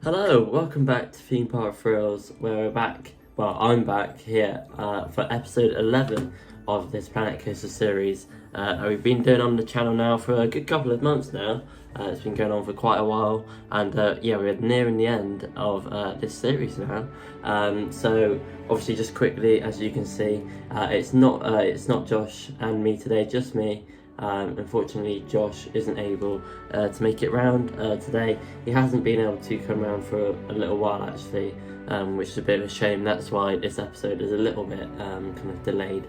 Hello, welcome back to Theme Park Thrills, where we're back, I'm back here for episode 11 of this Planet Coaster series. We've been doing on the channel now for a good couple of months now. It's been going on for quite a while, and we're nearing the end of this series now. So obviously, just quickly, as you can see, it's not Josh and me today, just me. Unfortunately, Josh isn't able to make it round today. He hasn't been able to come round for a little while actually, which is a bit of a shame. That's why this episode is a little bit kind of delayed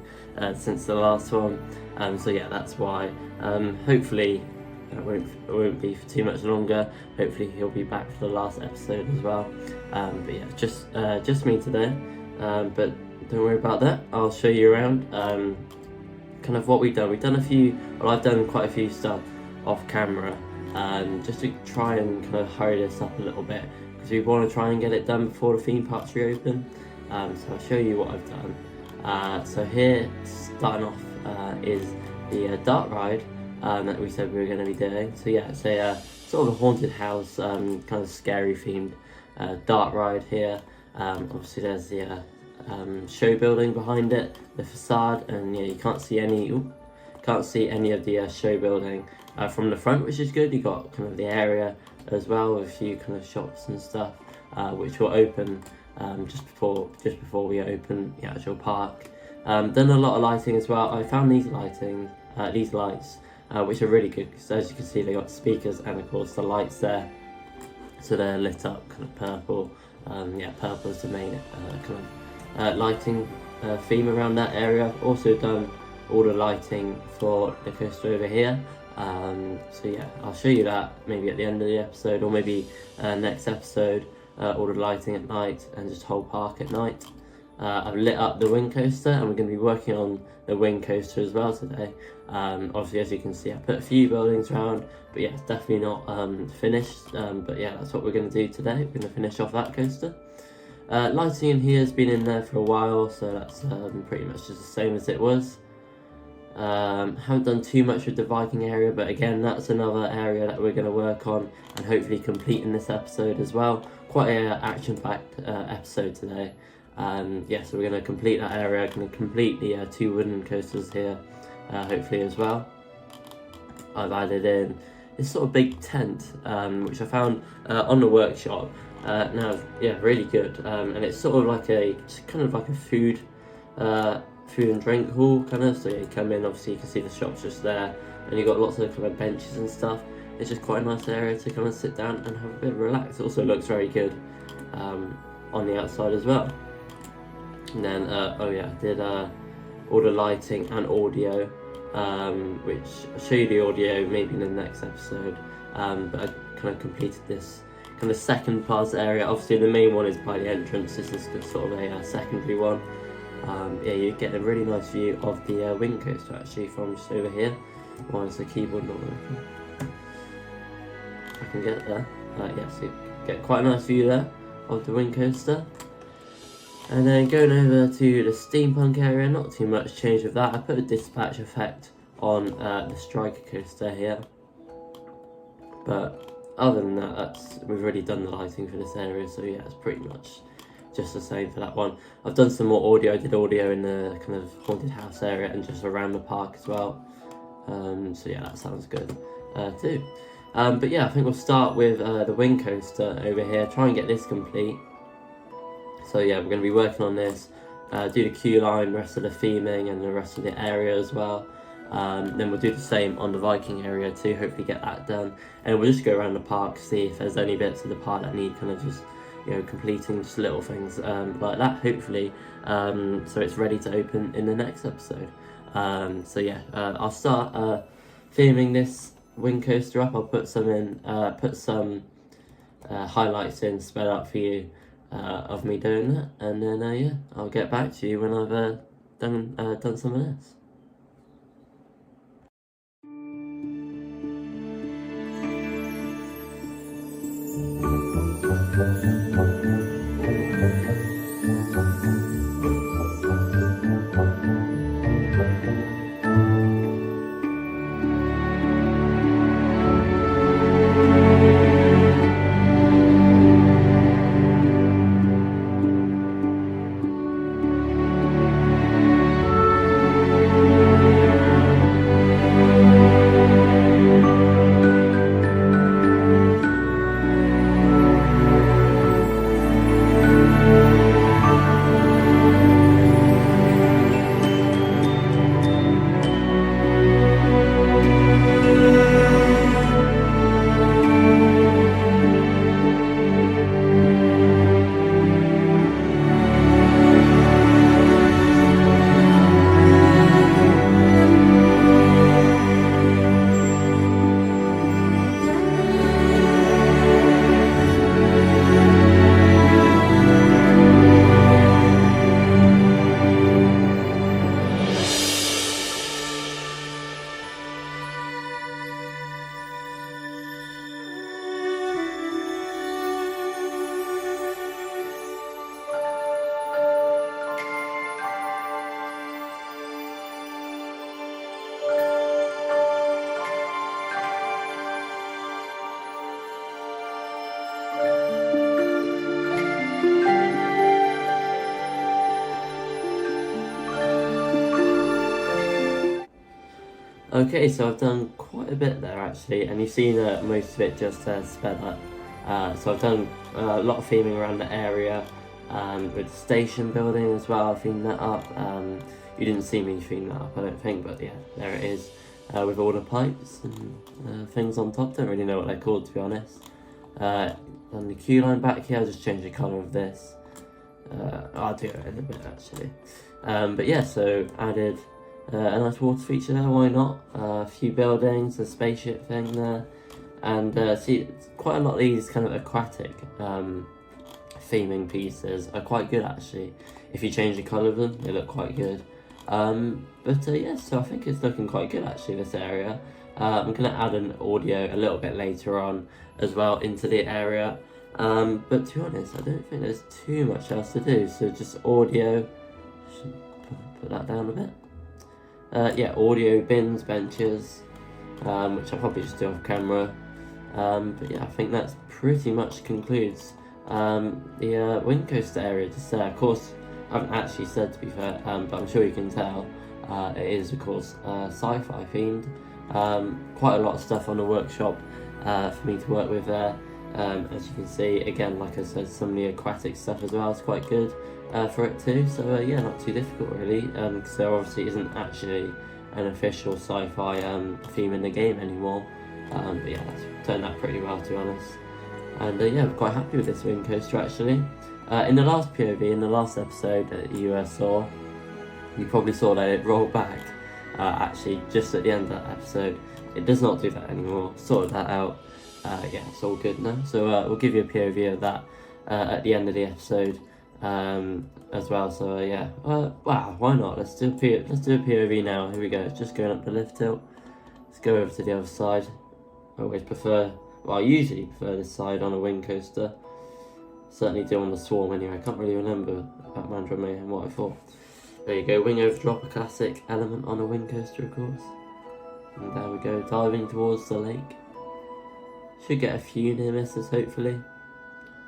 since the last one. So yeah, that's why. Hopefully it won't be for too much longer. Hopefully he'll be back for the last episode as well. But yeah, just me today. But don't worry about that. I'll show you around. Kind of what we've done. I've done quite a few stuff off camera, just to try and kind of hurry this up a little bit, because we want to try and get it done before the theme parks reopen. So I'll show you what I've done. So here, starting off, is the dart ride that we said we were going to be doing. So yeah, it's a sort of a haunted house, kind of scary themed dart ride here. Obviously there's the show building behind it, the facade, and yeah, you can't see any of the show building from the front, which is good. You got kind of the area as well with a few kind of shops and stuff, which will open just before we open the actual park. Done a lot of lighting as well. I found these lights, which are really good, because as you can see, they got speakers and of course the lights there, so they're lit up kind of purple. Purple is the main kind of lighting theme around that area. I've also done all the lighting for the coaster over here. So yeah, I'll show you that maybe at the end of the episode, or maybe next episode, all the lighting at night and just whole park at night. I've lit up the wing coaster, and we're going to be working on the wing coaster as well today. Obviously, as you can see, I put a few buildings around, but yeah, it's definitely not finished. But yeah, that's what we're going to do today. We're going to finish off that coaster. Lighting in here has been in there for a while, so that's pretty much just the same as it was. Haven't done too much with the Viking area, but again, that's another area that we're going to work on and hopefully complete in this episode as well. Quite an action-packed episode today. So we're going to complete that area, going to complete the 2 wooden coasters here, hopefully as well. I've added in this sort of big tent, which I found on the workshop. Now, yeah, really good, and it's sort of like a food and drink hall kind of. So you come in, obviously you can see the shops just there, and you've got lots of kind of benches and stuff. It's just quite a nice area to come and sit down and have a bit of a relax. It also looks very good on the outside as well. And then I did all the lighting and audio, which I'll show you the audio maybe in the next episode. But I kind of completed this kind of second pass area. Obviously the main one is by the entrance. This is sort of a secondary one. You get a really nice view of the wing coaster actually from just over here. Why is the keyboard not working? If I can get there. So you get quite a nice view there of the wing coaster. And then going over to the steampunk area, not too much change with that. I put a dispatch effect on the striker coaster here, but other than that, we've already done the lighting for this area, so yeah, it's pretty much just the same for that one. I've done some more audio. I did audio in the kind of haunted house area and just around the park as well. So yeah, that sounds good too. But yeah, I think we'll start with the wing coaster over here, try and get this complete. So yeah, we're going to be working on this, do the queue line, rest of the theming and the rest of the area as well. Then we'll do the same on the Viking area too, hopefully get that done. And we'll just go around the park, see if there's any bits of the park that need kind of just, completing, just little things like that, hopefully. So it's ready to open in the next episode. I'll start filming this wing coaster up. I'll put some highlights in, sped up for you, of me doing that, and then I'll get back to you when I've done some of this. Okay, so I've done quite a bit there actually, and you've seen most of it just sped up. So I've done a lot of theming around the area, with the station building as well. I themed that up. You didn't see me theme that up, I don't think, but yeah, there it is. With all the pipes and things on top. Don't really know what they're called, to be honest. And the queue line back here, I'll just change the colour of this. I'll do it in a bit actually. But yeah, so added a nice water feature there, why not? A few buildings, a spaceship thing there, and see, quite a lot of these kind of aquatic theming pieces are quite good actually. If you change the colour of them, they look quite good. But yeah, so I think it's looking quite good actually, this area. I'm going to add an audio a little bit later on as well into the area. But to be honest, I don't think there's too much else to do, so just audio. Should put that down a bit. Yeah, audio, bins, benches, which I'll probably just do off camera. But yeah, I think that's pretty much concludes the wing coaster area just there. Of course, I haven't actually said, to be fair, but I'm sure you can tell, it is of course sci-fi themed. Quite a lot of stuff on the workshop for me to work with there. As you can see, again, like I said, some of the aquatic stuff as well is quite good for it too. So yeah, not too difficult really, because there obviously isn't actually an official sci-fi theme in the game anymore. But yeah, that's turned out pretty well, to be honest. And yeah, I'm quite happy with this wing coaster actually. In the last POV, in the last episode that you saw, you probably saw that it rolled back actually just at the end of that episode. It does not do that anymore, sorted that out. Yeah, it's all good now. So we'll give you a POV of that at the end of the episode as well. So yeah, wow, why not? Let's do a POV now. Here we go. It's just going up the lift hill. Let's go over to the other side. I always prefer, well, I usually prefer this side on a wing coaster. Certainly do on the Swarm anyway. I can't really remember about Mandra Mayhem what I thought. There you go, wing overdrop, a classic element on a wing coaster, of course. And there we go, diving towards the lake. Should get a few near misses, hopefully.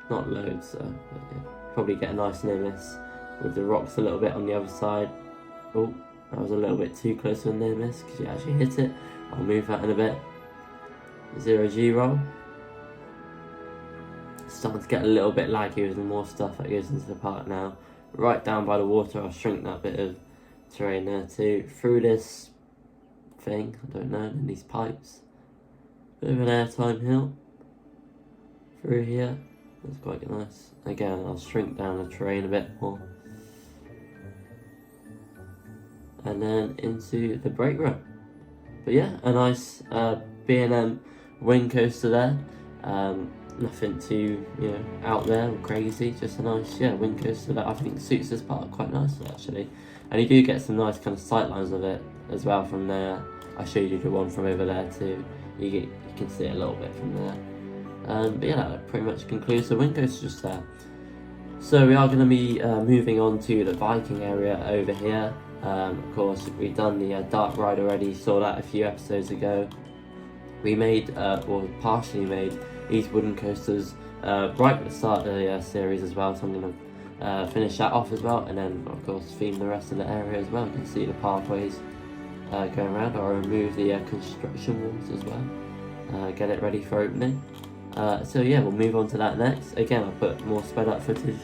Not loads, but yeah. Probably get a nice near miss with the rocks a little bit on the other side. Oh, that was a little bit too close to a near miss because you actually hit it. I'll move that in a bit. 0G roll. Starting to get a little bit laggy with more stuff that goes into the park now. Right down by the water, I'll shrink that bit of terrain there too. Through this thing, I don't know, and these pipes. Bit of an airtime hill. Through here, that's quite nice. Again, I'll shrink down the terrain a bit more. And then into the break room. But yeah, a nice B&M wing coaster there. Nothing too, out there or crazy, just a nice, wing coaster that I think suits this park quite nicely actually. And you do get some nice kind of sight lines of it as well from there. I showed you the one from over there too. You can see it a little bit from there. But yeah, that pretty much concludes the wing coaster just there. So we are going to be moving on to the Viking area over here. Of course, we've done the dark ride already, saw that a few episodes ago. We made, or partially made, these wooden coasters right at the start of the series as well, so I'm going to finish that off as well, and then of course theme the rest of the area as well. You can see the pathways going around. I'll remove the construction walls as well, get it ready for opening. So yeah, we'll move on to that next. Again, I'll put more sped up footage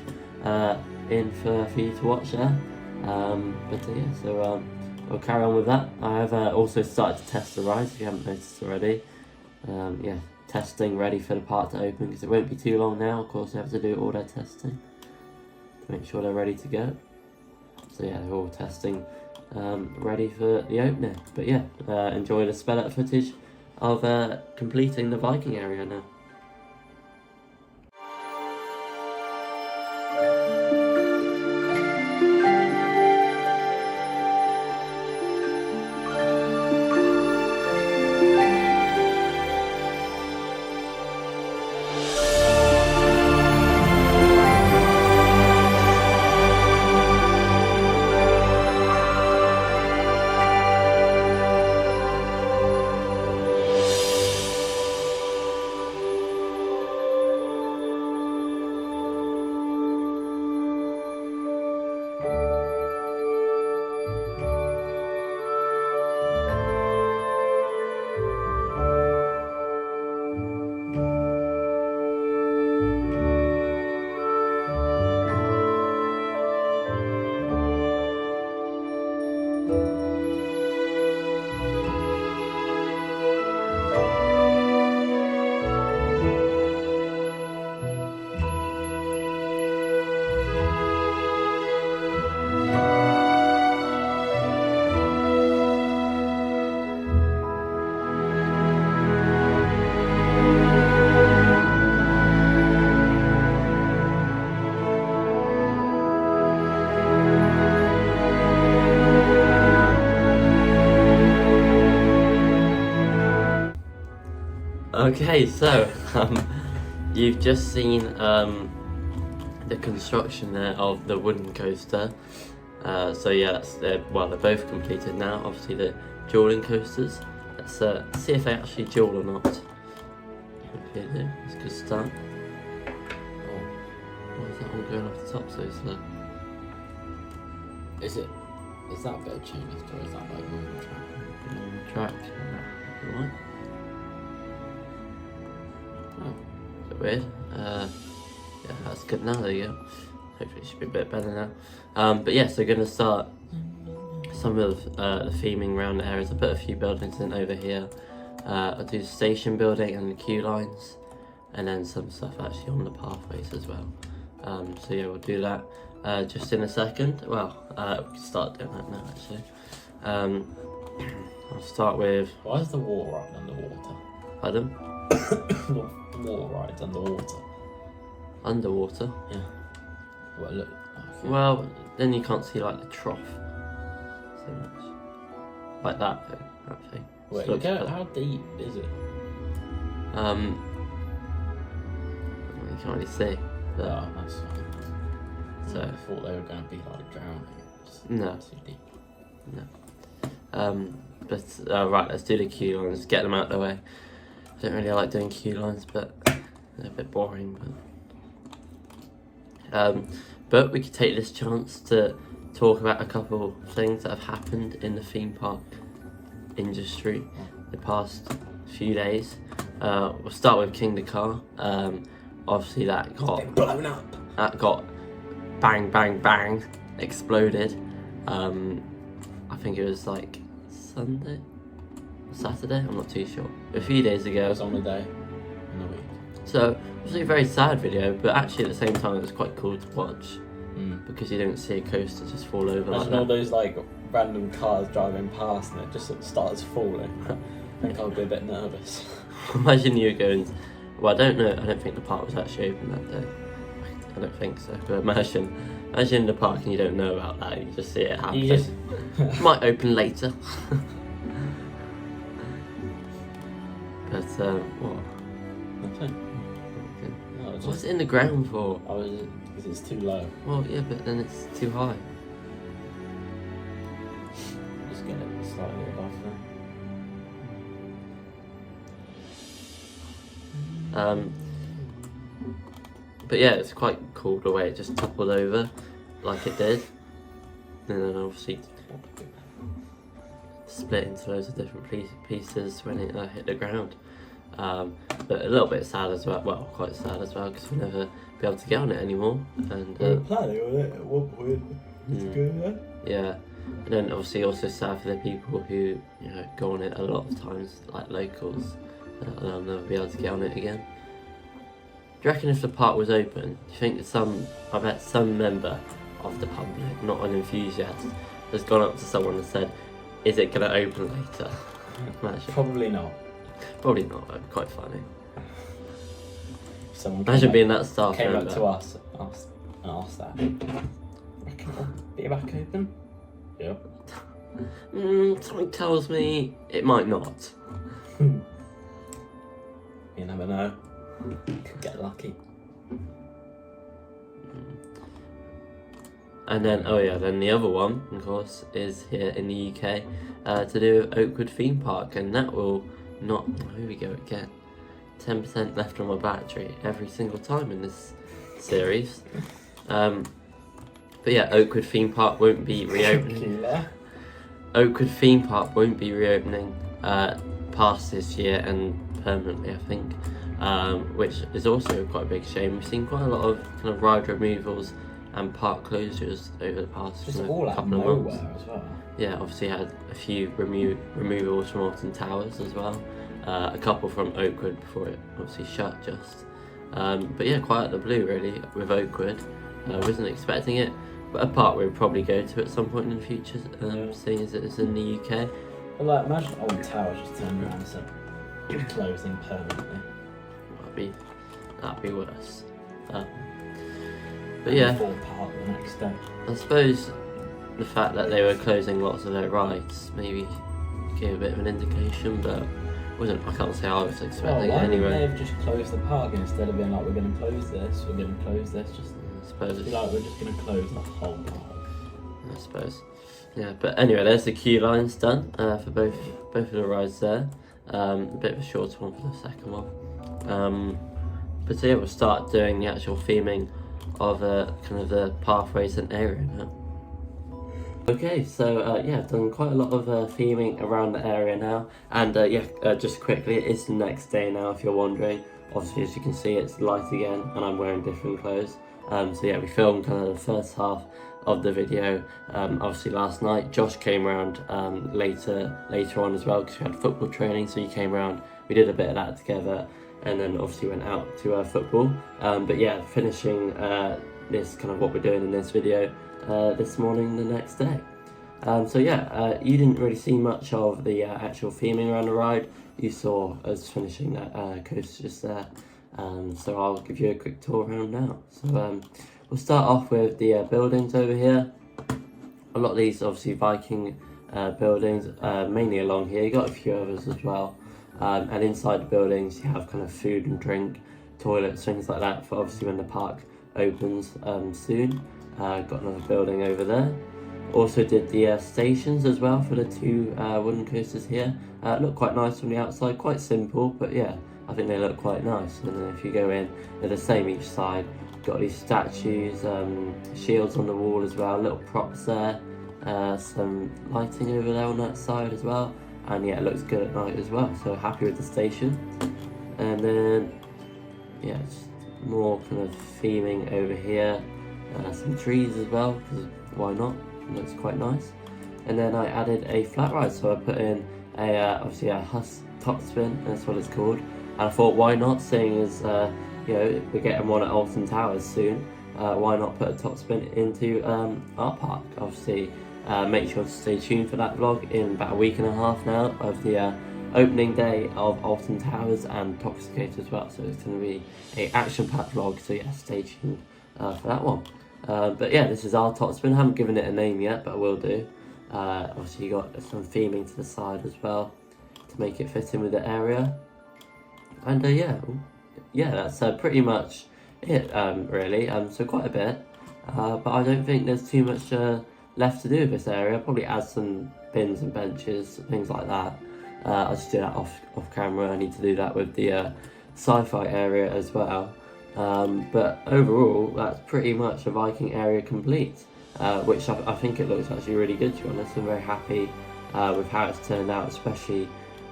in for you to watch there. But yeah, so we'll carry on with that. I have also started to test the rides, if you haven't noticed already. Yeah, testing ready for the park to open, because it won't be too long now. Of course, they have to do all their testing to make sure they're ready to go. So yeah, they're all testing ready for the opening. But yeah, enjoy the sped up footage of completing the Viking area now. Okay, so you've just seen the construction there of the wooden coaster. So yeah, they're both completed now. Obviously the dueling coasters. Let's see if they actually duel or not. Okay, that's a good start. Oh, why is that one going off the top so slow? Is that a bit of chainlift or is that like normal track? Normal track. Right. Oh, is it weird? Yeah, that's good now. There you go. Hopefully it should be a bit better now. But yeah, so we're going to start some of the theming around the areas. I put a few buildings in over here. I'll do station building and the queue lines, and then some stuff actually on the pathways as well. So yeah, we'll do that just in a second. Well, we can start doing that now actually. I'll start with... Why is the water ride underwater? Pardon? The water ride's underwater. Underwater? Yeah. Well, look. Okay. Well, then you can't see like the trough so much. Like that thing, actually. Wait, how deep is it? You can't really see. But, Oh, that's fine. so, I thought they were going to be like drowning. It's No. too deep. but right, let's do the queue lines, get them out of the way. I don't really like doing queue lines, but they're a bit boring. But we could take this chance to talk about a couple things that have happened in the theme park industry the past few days. We'll start with King the Car. Obviously that got blown up. That got bang, bang, bang, exploded. I think it was like Sunday, Saturday. I'm not too sure. A few days ago. It was on the day in the week. So it was a very sad video, but actually at the same time it was quite cool to watch because you don't see a coaster just fall over. Imagine like all that. those like random cars driving past and it just starts falling. I think I'd be a bit nervous. Imagine you going. Well, I don't know. I don't think the park was actually open that day. I don't think so. But imagine in the park and you don't know about that. And you just see it happen. You just... Might open later. But what? Nothing. No, it's What's just... it in the ground for? Oh, is it? Because it's too low. Well, yeah, but then it's too high. Just get it slightly above there. But yeah, it's quite cool the way it just toppled over like it did. And then obviously split into loads of different pieces when it hit the ground. But a little bit sad as well. Well, quite sad as well because we'll never be able to get on it anymore. And we were planning on it at one point. It's good, yeah. And then obviously also sad for the people who go on it a lot of times, like locals. They'll never be able to get on it again. Do you reckon if the park was open, do you think that I bet some member of the public, not an enthusiast, has gone up to someone and said, is it going to open later? Imagine. Probably not. Probably not, that'd be quite funny. Someone Imagine being that staff came member. up to us and asked that. Reckon it'll be back open? Yep. Something tells me it might not. You never know. Could get lucky. And then, then the other one, of course, is here in the UK to do with Oakwood Theme Park, and that will not. Here we go again. 10% left on my battery every single time in this series. But yeah, Oakwood Theme Park won't be reopening. Oakwood Theme Park won't be reopening past this year and permanently, I think. Which is also quite a big shame. We've seen quite a lot of kind of ride removals and park closures over the past couple of months. As well. Yeah, obviously had a few removals from Alton Towers as well. A couple from Oakwood before it obviously shut just. But yeah, quite out of the blue really with Oakwood. Wasn't expecting it, but a park we'll probably go to at some point in the future, seeing as it is in the UK. Well, like, imagine Alton Towers just turned around and said, closing permanently. That'd be worse. But yeah, Park the next day. I suppose the fact that they were closing lots of their rides maybe gave a bit of an indication, but I can't say I was Well, expecting why it didn't they anyway. have just closed the park instead of being like, we're going to close this, we're going to close this, just I suppose. be like, we're just going to close the whole park. I suppose. Yeah, but anyway, there's the queue lines done for both of the rides there. A bit of a shorter one for the second one. But so yeah, we'll start doing the actual theming of kind of the pathways and area now. Okay, so yeah, I've done quite a lot of theming around the area now, and just quickly, it's the next day now if you're wondering. Obviously, as you can see, it's light again, and I'm wearing different clothes. So yeah, we filmed kind of the first half of the video obviously last night. Josh came around later on as well, because we had football training, so he came around, we did a bit of that together, and then obviously went out to football. But yeah, finishing this kind of what we're doing in this video this morning the next day. So yeah, you didn't really see much of the actual theming around the ride. You saw us finishing that coaster just there. So I'll give you a quick tour around now. So we'll start off with the buildings over here. A lot of these obviously Viking buildings, mainly along here. You got a few others as well. And inside the buildings you have kind of food and drink, toilets, things like that for obviously when the park opens soon. Got another building over there. Also did the stations as well for the two wooden coasters here. Look quite nice from the outside, quite simple, but yeah, I think they look quite nice. And then if you go in, they're the same each side. Got these statues, shields on the wall as well, little props there, some lighting over there on that side as well. And yeah, it looks good at night as well, so happy with the station. And then yeah, just more kind of theming over here. Some trees as well, because why not? It looks quite nice. And then I added a flat ride, so I put in a obviously a Huss top spin, that's what it's called. And I thought, why not, seeing as you know, we're getting one at Alton Towers soon, why not put a top spin into our park? Obviously, make sure to stay tuned for that vlog in about a week and a half now of the opening day of Alton Towers and Toxicate as well. So it's going to be a action-packed vlog, so yeah, stay tuned for that one. But yeah, this is our top spin. I haven't given it a name yet, but I will do. Obviously you got some theming to the side as well to make it fit in with the area. And yeah, that's pretty much it really. So quite a bit, but I don't think there's too much left to do with this area. I'll probably add some bins and benches, things like that. I'll just do that off camera. I need to do that with the sci-fi area as well. But overall, that's pretty much a Viking area complete, which I think it looks actually really good, to be honest. I'm very happy with how it's turned out, especially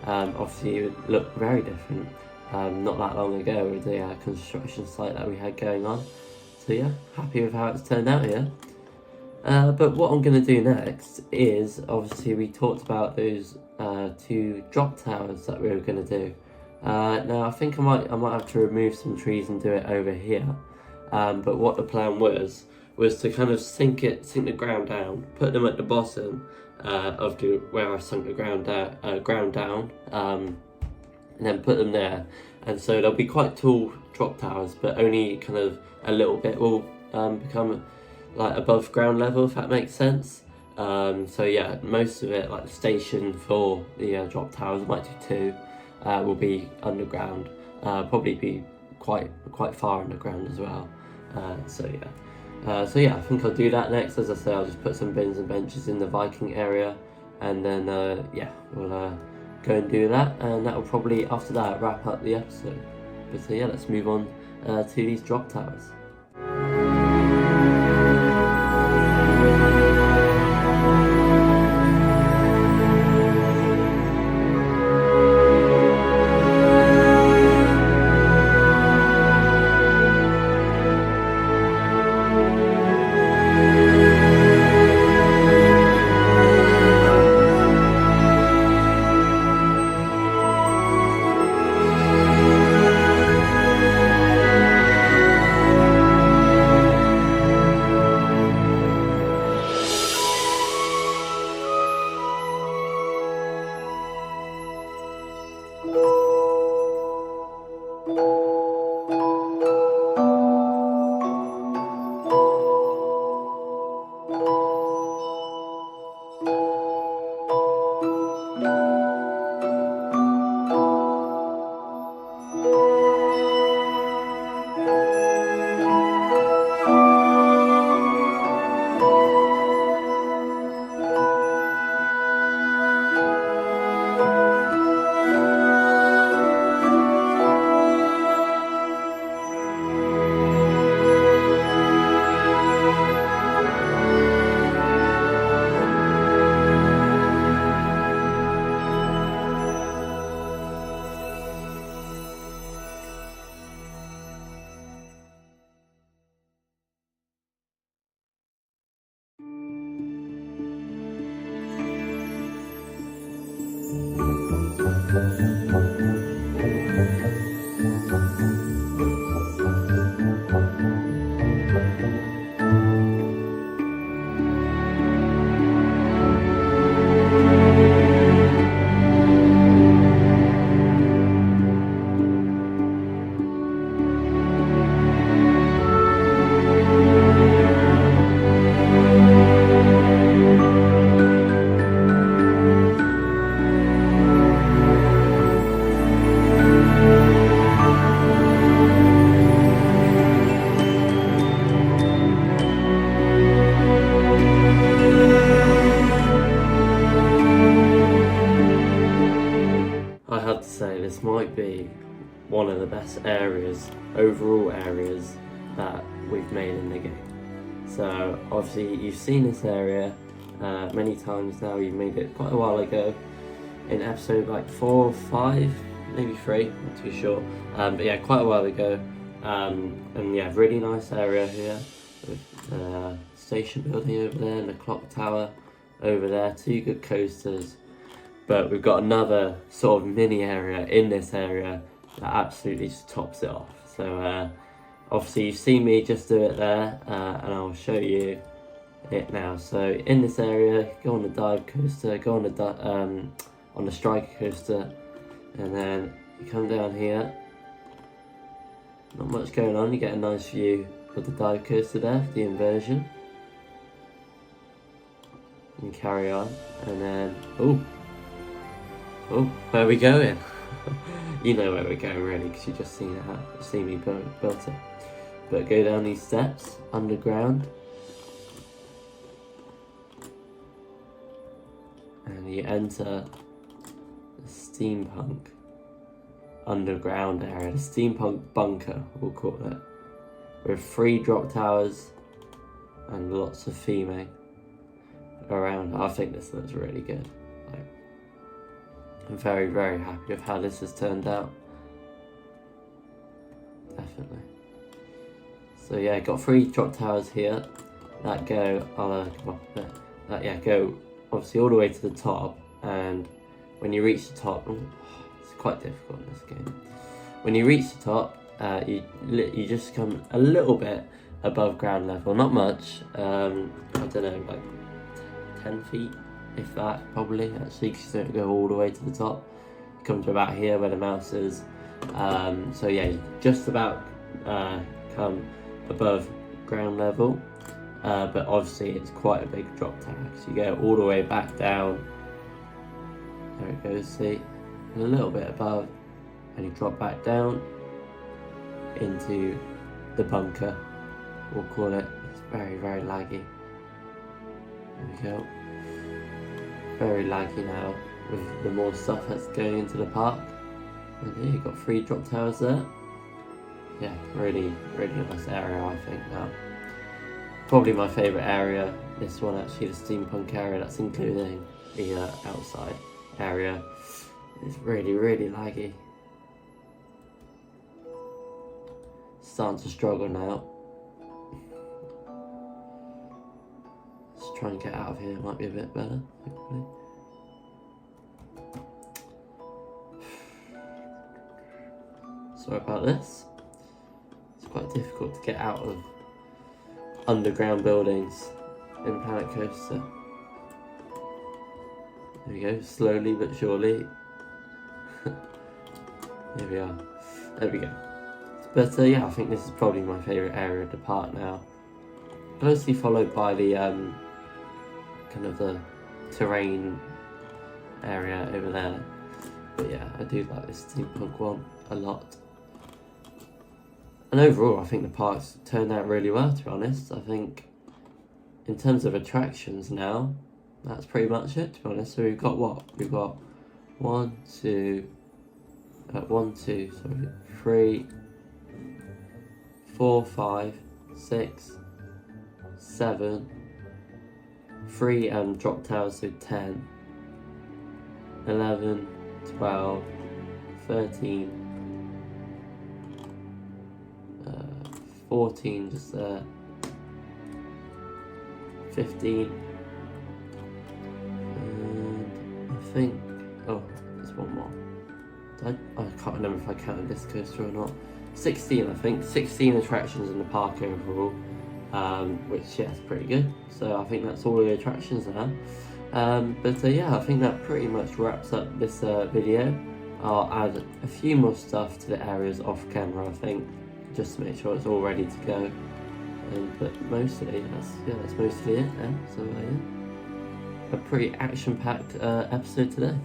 obviously it looked very different not that long ago with the construction site that we had going on. So yeah, happy with how it's turned out here. But what I'm going to do next is, obviously we talked about those two drop towers that we were going to do. Now I think I might have to remove some trees and do it over here. But what the plan was to kind of sink the ground down, put them at the bottom of where I sunk the ground down, and then put them there. And so they'll be quite tall drop towers, but only kind of a little bit will become like above ground level, if that makes sense. So yeah, most of it, like the station for the drop towers, might do two, will be underground, probably be quite far underground as well. So yeah, I think I'll do that next. As I say, I'll just put some bins and benches in the Viking area, and then yeah, we'll go and do that, and that will probably, after that, wrap up the episode. But so yeah, let's move on to these drop towers. I have to say, this might be one of the best overall areas that we've made in the game. So obviously you've seen this area many times now. You made it quite a while ago in episode like 4 or 5, maybe 3, not too sure. But yeah, quite a while ago. And yeah, really nice area here with the station building over there and the clock tower over there. 2 good coasters. But we've got another sort of mini area in this area that absolutely just tops it off. So obviously you've seen me just do it there, and I'll show you it now. So in this area, go on the dive coaster, go on the striker coaster, and then you come down here. Not much going on. You get a nice view of the dive coaster there, the inversion. And carry on, and then oh, where are we going? You know where we're going really, because you've just seen me build it. But go down these steps, underground. And you enter the steampunk underground area, the steampunk bunker, we'll call it. With 3 drop towers and lots of theming around. I think this looks really good. I'm very, very happy with how this has turned out. Definitely. So yeah, got 3 drop towers here that go, I'll come up a bit. That go obviously all the way to the top, and when you reach the top, it's quite difficult in this game. When you reach the top, you just come a little bit above ground level, not much. I don't know, like 10 feet. If that, probably, actually, because you don't go all the way to the top. You come to about here where the mouse is. So yeah, you just about come above ground level. But obviously it's quite a big drop tower, so you go all the way back down. There it goes, see? And a little bit above, and you drop back down into the bunker, we'll call it. It's very, very laggy. There we go. Very laggy now with the more stuff that's going into the park. And yeah, you've got 3 drop towers there. Yeah, really, really nice area, I think now. Probably my favourite area, this one actually, the steampunk area, that's including the outside area. It's really, really laggy. Starting to struggle now. Let's try and get out of here, it might be a bit better, hopefully. Sorry about this. It's quite difficult to get out of underground buildings in Planet Coaster. There we go, slowly but surely. Here we are. There we go. But yeah, I think this is probably my favourite area of the park now. Closely followed by the kind of the terrain area over there. But yeah, I do like this steampunk one a lot. And overall, I think the park's turned out really well, to be honest. I think in terms of attractions now, that's pretty much it, to be honest. So we've got what? We've got 3, 4, 5, 6, 7, 3 drop towers, so 10, 11, 12, 13, 14 just there, 15, and I think, oh, there's one more. I can't remember if I counted this coaster or not. 16, I think. 16 attractions in the park overall. which is pretty good. So I think that's all the attractions now. Yeah, I think that pretty much wraps up this video. I'll add a few more stuff to the areas off camera, I think, just to make sure it's all ready to go. But mostly, that's mostly it now. So yeah, a pretty action-packed episode today.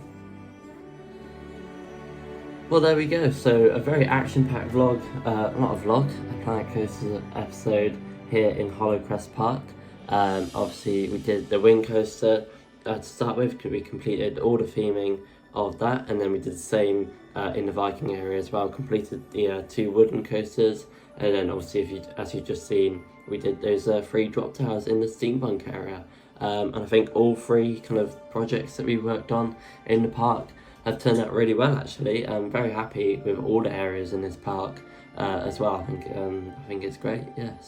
Well, there we go. So a very action-packed vlog, not a vlog, a Planet Coaster episode here in Hollowcrest Park. Obviously, we did the wing coaster to start with. We completed all the theming of that, and then we did the same in the Viking area as well. Completed the 2 wooden coasters, and then obviously, as you've just seen, we did those 3 drop towers in the steampunk area. And I think all 3 kind of projects that we worked on in the park have turned out really well. Actually, I'm very happy with all the areas in this park as well. I think it's great. Yeah.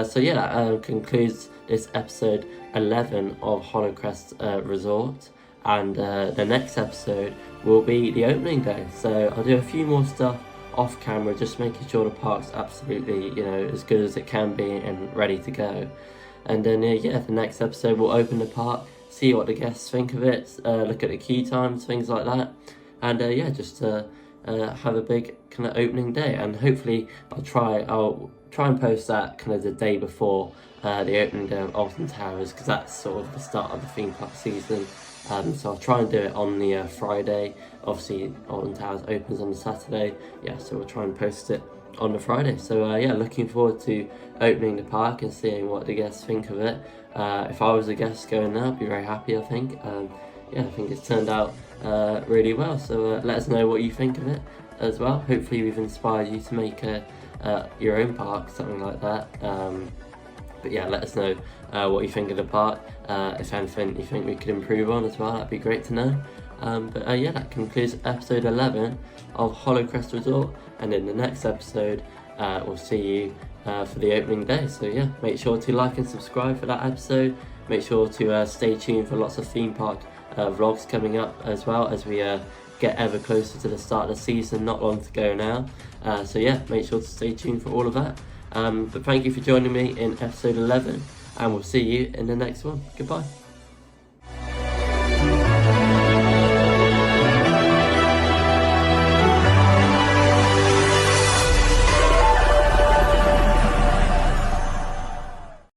So yeah, that concludes this episode 11 of Hollowcrest Resort, and the next episode will be the opening day. So I'll do a few more stuff off camera, just making sure the park's absolutely, as good as it can be and ready to go. And then yeah, the next episode we'll open the park, see what the guests think of it, look at the queue times, things like that, and yeah, just have a big kind of opening day. And hopefully I'll try and post that kind of the day before the opening day of Alton Towers, because that's sort of the start of the theme park season. So I'll try and do it on the Friday. Obviously Alton Towers opens on the Saturday, yeah, so we'll try and post it on the Friday. So yeah, looking forward to opening the park and seeing what the guests think of it. If I was a guest going there, I'd be very happy, I think. Yeah, I think it's turned out really well. So let us know what you think of it as well. Hopefully we've inspired you to make your own park, something like that. But yeah, let us know what you think of the park. If anything you think we could improve on as well, that'd be great to know. But yeah, that concludes episode 11 of Hollowcrest Resort, and in the next episode we'll see you for the opening day. So yeah, make sure to like and subscribe for that episode. Make sure to stay tuned for lots of theme park vlogs coming up, as well as we get ever closer to the start of the season, not long to go now. So yeah, make sure to stay tuned for all of that. But thank you for joining me in episode 11, and we'll see you in the next one. Goodbye.